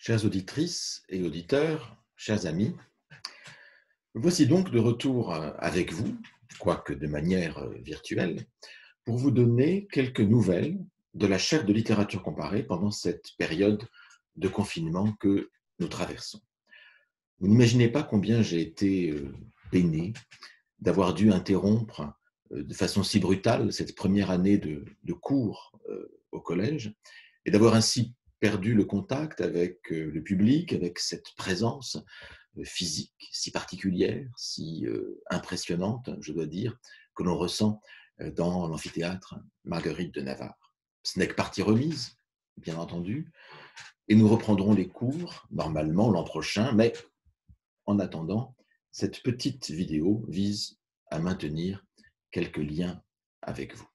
Chères auditrices et auditeurs, chers amis, voici donc de retour avec vous, quoique de manière virtuelle, pour vous donner quelques nouvelles de la chaire de littérature comparée pendant cette période de confinement que nous traversons. Vous n'imaginez pas combien j'ai été peiné d'avoir dû interrompre de façon si brutale cette première année de cours au collège et d'avoir ainsi perdu le contact avec le public, avec cette présence physique si particulière, si impressionnante, je dois dire, que l'on ressent dans l'amphithéâtre Marguerite de Navarre. Ce n'est que partie remise, bien entendu, et nous reprendrons les cours normalement l'an prochain, mais en attendant, cette petite vidéo vise à maintenir quelques liens avec vous.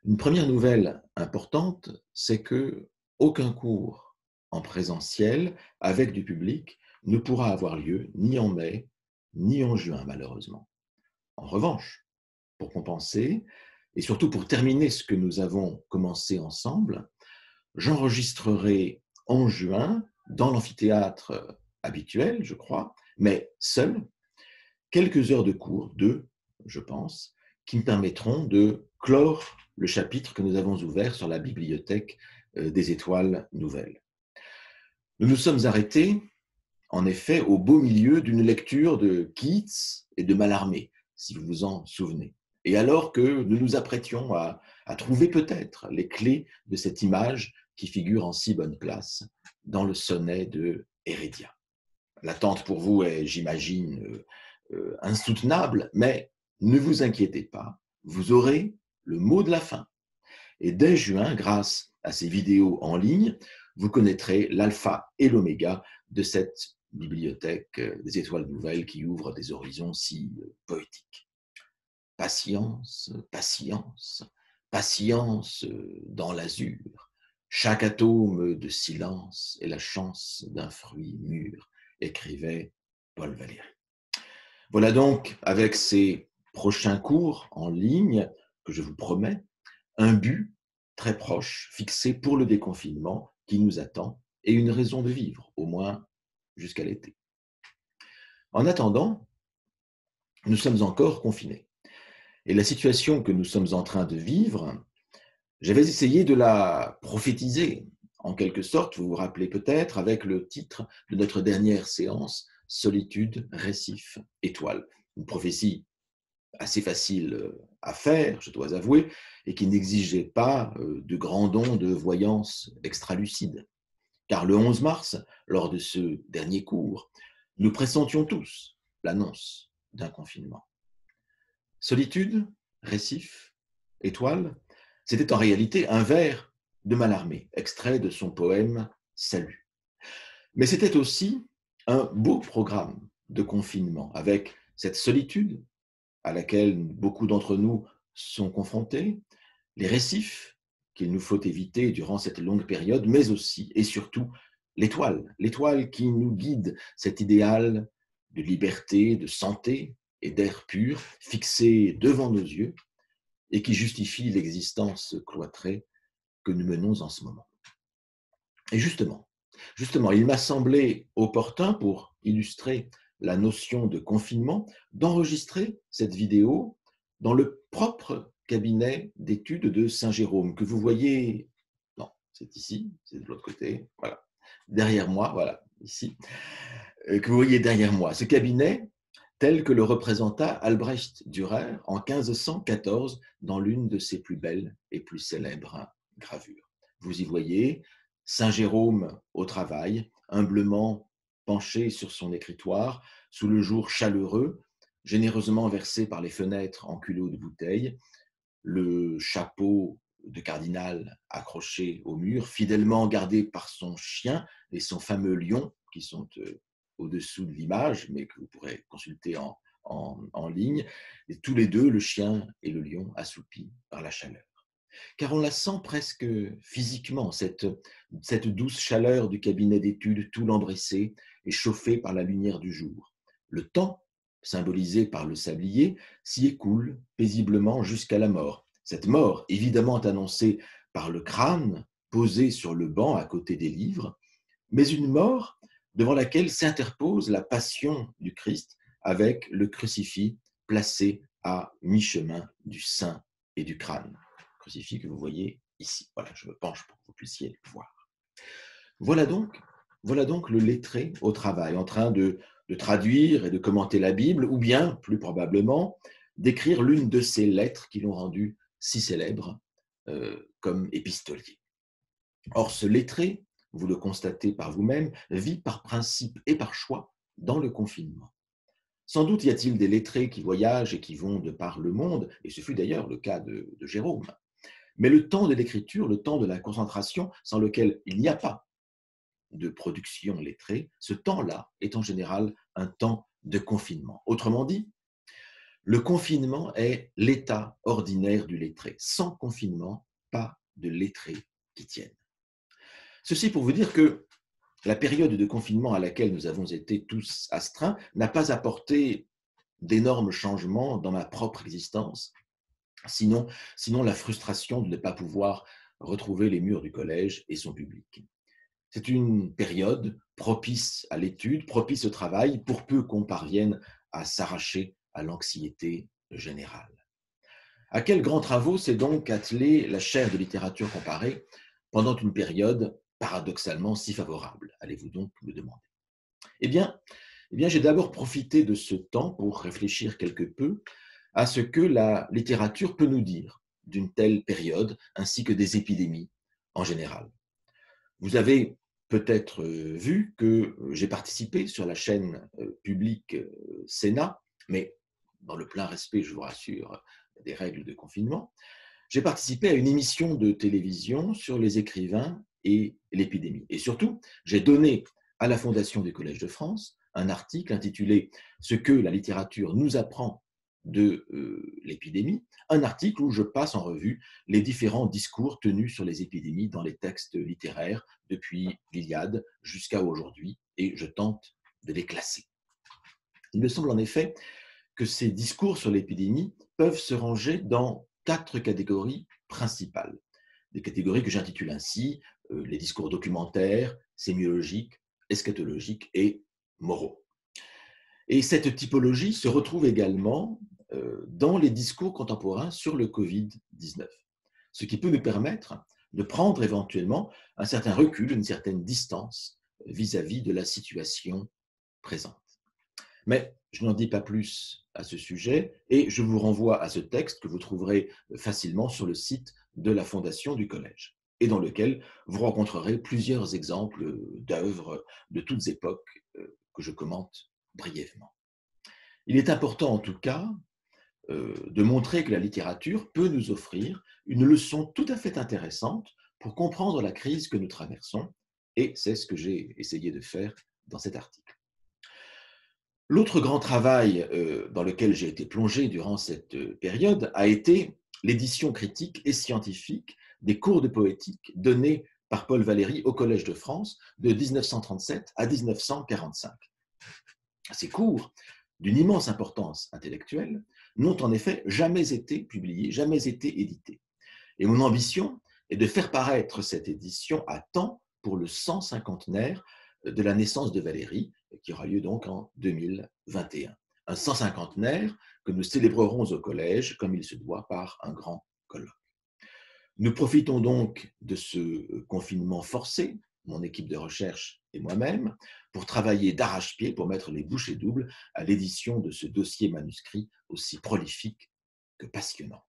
Une première nouvelle importante, c'est que aucun cours en présentiel avec du public ne pourra avoir lieu ni en mai, ni en juin, malheureusement. En revanche, pour compenser, et surtout pour terminer ce que nous avons commencé ensemble, j'enregistrerai en juin, dans l'amphithéâtre habituel, je crois, mais seul, quelques heures de cours, deux, je pense, qui me permettront de clore le chapitre que nous avons ouvert sur la bibliothèque des étoiles nouvelles. Nous nous sommes arrêtés, en effet, au beau milieu d'une lecture de Keats et de Mallarmé, si vous vous en souvenez. Et alors que nous nous apprêtions à trouver peut-être les clés de cette image qui figure en si bonne place dans le sonnet de Hérédia. L'attente pour vous est, j'imagine, insoutenable, mais ne vous inquiétez pas, vous aurez le mot de la fin. Et dès juin, grâce à ces vidéos en ligne, vous connaîtrez l'alpha et l'oméga de cette bibliothèque des étoiles nouvelles qui ouvre des horizons si poétiques. Patience, patience, patience dans l'azur. Chaque atome de silence est la chance d'un fruit mûr, écrivait Paul Valéry. Voilà donc, avec ces prochains cours en ligne, que je vous promets, un but très proche, fixé pour le déconfinement qui nous attend, et une raison de vivre, au moins jusqu'à l'été. En attendant, nous sommes encore confinés. Et la situation que nous sommes en train de vivre, j'avais essayé de la prophétiser, en quelque sorte, vous vous rappelez peut-être, avec le titre de notre dernière séance, Solitude, récif, étoile. Une prophétie assez facile à faire, je dois avouer, et qui n'exigeait pas de grands dons de voyance extra-lucide. Car le 11 mars, lors de ce dernier cours, nous pressentions tous l'annonce d'un confinement. Solitude, récif, étoile, c'était en réalité un vers de Mallarmé, extrait de son poème Salut. Mais c'était aussi un beau programme de confinement, avec cette solitude à laquelle beaucoup d'entre nous sont confrontés, les récifs qu'il nous faut éviter durant cette longue période, mais aussi et surtout l'étoile qui nous guide, cet idéal de liberté, de santé et d'air pur fixé devant nos yeux et qui justifie l'existence cloîtrée que nous menons en ce moment. Et justement, il m'a semblé opportun pour illustrer la notion de confinement d'enregistrer cette vidéo dans le propre cabinet d'études de Saint-Jérôme que vous voyez, non, c'est ici, c'est de l'autre côté, voilà, derrière moi, voilà, ici, que vous voyez derrière moi. Ce cabinet tel que le représenta Albrecht Dürer en 1514 dans l'une de ses plus belles et plus célèbres gravures. Vous y voyez Saint Jérôme au travail, humblement penché sur son écritoire, sous le jour chaleureux, généreusement versé par les fenêtres en culots de bouteille, le chapeau de cardinal accroché au mur, fidèlement gardé par son chien et son fameux lion, qui sont au-dessous de l'image, mais que vous pourrez consulter en ligne, et tous les deux, le chien et le lion, assoupis par la chaleur. Car on la sent presque physiquement, cette douce chaleur du cabinet d'études tout lambrissé et chauffé par la lumière du jour. Le temps, symbolisé par le sablier, s'y écoule paisiblement jusqu'à la mort. Cette mort, évidemment annoncée par le crâne posé sur le banc à côté des livres, mais une mort devant laquelle s'interpose la passion du Christ avec le crucifix placé à mi-chemin du sein et du crâne. Crucifix que vous voyez ici. Voilà, je me penche pour que vous puissiez le voir. Voilà donc, voilà donc le lettré au travail, en train de traduire et de commenter la Bible, ou bien, plus probablement, d'écrire l'une de ces lettres qui l'ont rendu si célèbre comme épistolier. Or, ce lettré, vous le constatez par vous-même, vit par principe et par choix dans le confinement. Sans doute y a-t-il des lettrés qui voyagent et qui vont de par le monde, et ce fut d'ailleurs le cas de Jérôme. Mais le temps de l'écriture, le temps de la concentration, sans lequel il n'y a pas de production lettrée, ce temps-là est en général un temps de confinement. Autrement dit, le confinement est l'état ordinaire du lettré. Sans confinement, pas de lettré qui tienne. Ceci pour vous dire que la période de confinement à laquelle nous avons été tous astreints n'a pas apporté d'énormes changements dans ma propre existence, sinon la frustration de ne pas pouvoir retrouver les murs du collège et son public. C'est une période propice à l'étude, propice au travail, pour peu qu'on parvienne à s'arracher à l'anxiété générale. À quels grands travaux s'est donc attelée la chaire de littérature comparée pendant une période paradoxalement si favorable, allez-vous donc me demander? Eh bien j'ai d'abord profité de ce temps pour réfléchir quelque peu à ce que la littérature peut nous dire d'une telle période, ainsi que des épidémies en général. Vous avez peut-être vu que j'ai participé sur la chaîne publique Sénat, mais dans le plein respect, je vous rassure, des règles de confinement. J'ai participé à une émission de télévision sur les écrivains et l'épidémie. Et surtout, j'ai donné à la Fondation du Collège de France un article intitulé « Ce que la littérature nous apprend de l'épidémie », un article où je passe en revue les différents discours tenus sur les épidémies dans les textes littéraires depuis l'Iliade jusqu'à aujourd'hui, et je tente de les classer. Il me semble en effet que ces discours sur l'épidémie peuvent se ranger dans 4 catégories principales. Des catégories que j'intitule ainsi les discours documentaires, sémiologiques, eschatologiques et moraux. Et cette typologie se retrouve également dans les discours contemporains sur le Covid-19, ce qui peut nous permettre de prendre éventuellement un certain recul, une certaine distance vis-à-vis de la situation présente. Mais je n'en dis pas plus à ce sujet et je vous renvoie à ce texte que vous trouverez facilement sur le site de la Fondation du Collège et dans lequel vous rencontrerez plusieurs exemples d'œuvres de toutes époques que je commente brièvement. Il est important en tout cas de montrer que la littérature peut nous offrir une leçon tout à fait intéressante pour comprendre la crise que nous traversons et c'est ce que j'ai essayé de faire dans cet article. L'autre grand travail dans lequel j'ai été plongé durant cette période a été l'édition critique et scientifique des cours de poétique donnés par Paul Valéry au Collège de France de 1937 à 1945. Ces cours, d'une immense importance intellectuelle, n'ont en effet jamais été publiés, jamais été édités. Et mon ambition est de faire paraître cette édition à temps pour le 150aire de la naissance de Valéry, qui aura lieu donc en 2021. Un 150aire que nous célébrerons au collège, comme il se doit, par un grand colloque. Nous profitons donc de ce confinement forcé, mon équipe de recherche et moi-même, pour travailler d'arrache-pied, pour mettre les bouchées doubles à l'édition de ce dossier manuscrit aussi prolifique que passionnant.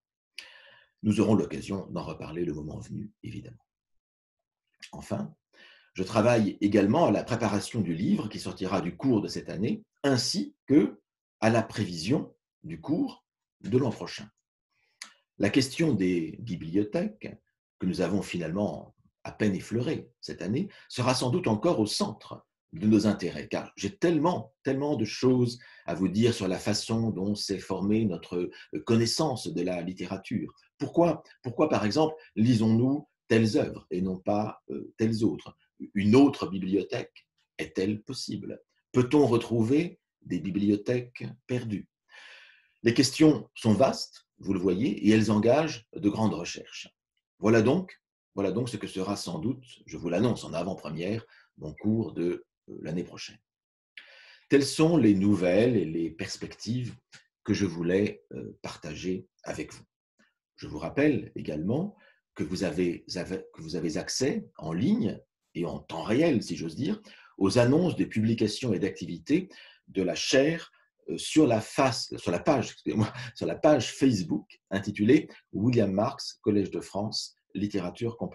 Nous aurons l'occasion d'en reparler le moment venu, évidemment. Enfin, je travaille également à la préparation du livre qui sortira du cours de cette année, ainsi qu'à la prévision du cours de l'an prochain. La question des bibliothèques, que nous avons finalement à peine effleurée cette année, sera sans doute encore au centre de nos intérêts, car j'ai tellement de choses à vous dire sur la façon dont s'est formée notre connaissance de la littérature. Pourquoi par exemple, lisons-nous telles œuvres et non pas telles autres? Une autre bibliothèque est-elle possible? Peut-on retrouver des bibliothèques perdues? Les questions sont vastes, vous le voyez, et elles engagent de grandes recherches. Voilà donc ce que sera sans doute, je vous l'annonce en avant-première, mon cours de l'année prochaine. Telles sont les nouvelles et les perspectives que je voulais partager avec vous. Je vous rappelle également que vous avez accès en ligne et en temps réel, si j'ose dire, aux annonces de publications et d'activités de la chaire sur la page Facebook intitulée William Marx, Collège de France,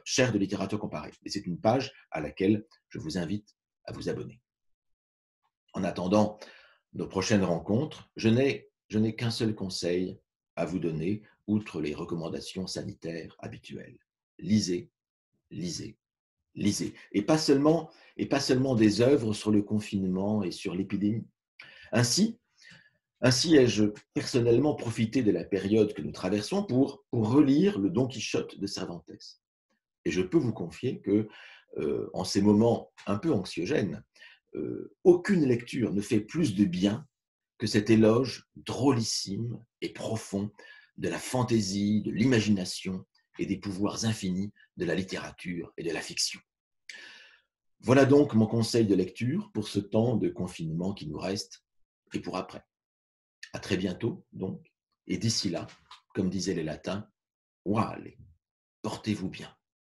chaire de littérature comparée. Et c'est une page à laquelle je vous invite à vous abonner. En attendant nos prochaines rencontres, je n'ai qu'un seul conseil à vous donner, outre les recommandations sanitaires habituelles. Lisez, lisez, lisez. Et pas seulement des œuvres sur le confinement et sur l'épidémie. Ainsi, ainsi ai-je personnellement profité de la période que nous traversons pour relire le Don Quichotte de Cervantes. Et je peux vous confier que, en ces moments un peu anxiogènes, aucune lecture ne fait plus de bien que cet éloge drôlissime et profond de la fantaisie, de l'imagination et des pouvoirs infinis de la littérature et de la fiction. Voilà donc mon conseil de lecture pour ce temps de confinement qui nous reste et pour après. À très bientôt donc, et d'ici là, comme disaient les Latins, vale, portez-vous bien.